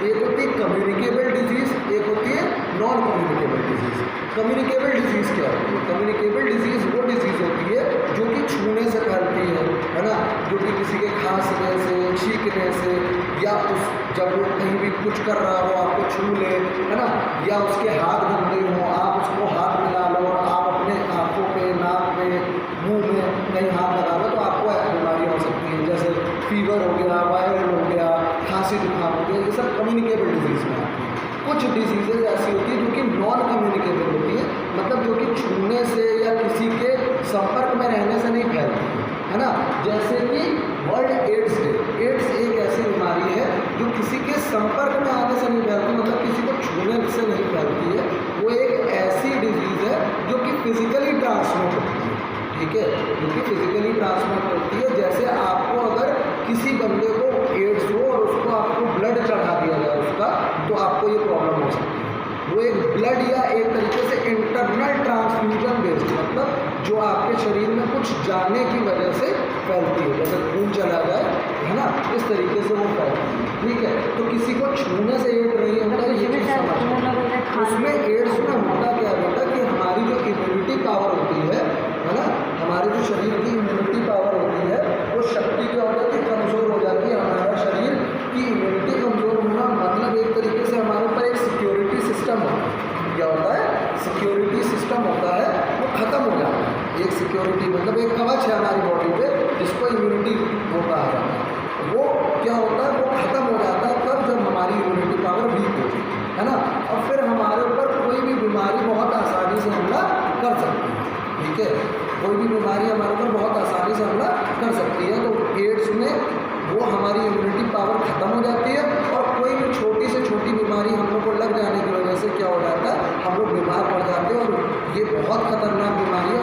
एक होती है कम्युनिकेबल डिजीज़, एक होती है non communicable disease. Communicable disease क्या होती है? कम्युनिकेबल डिजीज़ वो डिजीज़ होती है जो कि छूने से फैलती है ना, जो कि किसी के खांसने से, छींकने से, या उस जब वो कहीं भी कुछ कर रहा हो आपको छू ले, है ना, या उसके हाथ गंदे हों, आप उसको हाथ मिला लो और आप अपने आँखों पे, नाक पे, मुंह में कहीं हाथ लगा लो तो आपको बीमारी हो सकती है, जैसे फीवर हो गया, वायरल हो गया, खांसी जुकाम हो गया, ये सब कम्युनिकेबल डिजीज़ में आती है। कुछ डिजीज़ेज ऐसी होती है जो कि नॉन कम्युनिकेबल होती है, मतलब जो कि छूने से या किसी के संपर्क में रहने से नहीं फैलती है ना, जैसे कि वर्ल्ड एड्स डे। एड्स एक ऐसी बीमारी है जो किसी के संपर्क में आने से नहीं फैलती, मतलब किसी को छूने से नहीं फैलती है। वो एक ऐसी डिजीज़ है जो कि फिजिकली ट्रांसमिट होती है, ठीक है, जो कि फिजिकली ट्रांसमिट होती है। जैसे आपको अगर किसी बंदे को एड्स हो और उसको आपको ब्लड चढ़ा दिया जाए उसका, तो आपको ये प्रॉब्लम हो सकती है। वो एक ब्लड या एक तरीके से इंटरनल ट्रांसफ्यूजन बेस्ड, मतलब जो आपके शरीर में कुछ जाने की वजह से फैलती है, जैसे खून चला जाए, है ना, इस तरीके से वो फैलती है, ठीक है। तो किसी को छूने से एड्स नहीं होता, ये चीज़ समझना। उसमें एड्स में होता क्या बेटा कि हमारी जो इम्यूनिटी पावर होती है ना, हमारे जो शरीर की इम्यूनिटी पावर होती है वो शक्ति की वजह से कमज़ोर हो जाती है। हमारा शरीर की इम्यूनिटी कमज़ोर होना मतलब एक तरीके से हमारे ऊपर एक सिक्योरिटी सिस्टम होता है। क्या होता है? सिक्योरिटी सिस्टम होता है, वो ख़त्म हो जाता है। एक सिक्योरिटी मतलब एक कवच है हमारी बॉडी पे जिसको इम्यूनिटी वो कहा जाता है। वो क्या होता है? वो ख़त्म हो जाता है तब जब हमारी इम्यूनिटी पावर वीक होती है ना, और फिर हमारे ऊपर कोई भी बीमारी बहुत आसानी से हमला कर सकती है, ठीक है। कोई भी बीमारी हमारे ऊपर बहुत आसानी से हमला कर सकती है। तो एड्स में वो हमारी इम्यूनिटी पावर ख़त्म हो जाती है और कोई भी छोटी से छोटी बीमारी हम लोग को लग जाने की वजह से क्या हो जाता है, हम लोग बीमार पड़ जाते हैं। और ये बहुत ख़तरनाक बीमारी है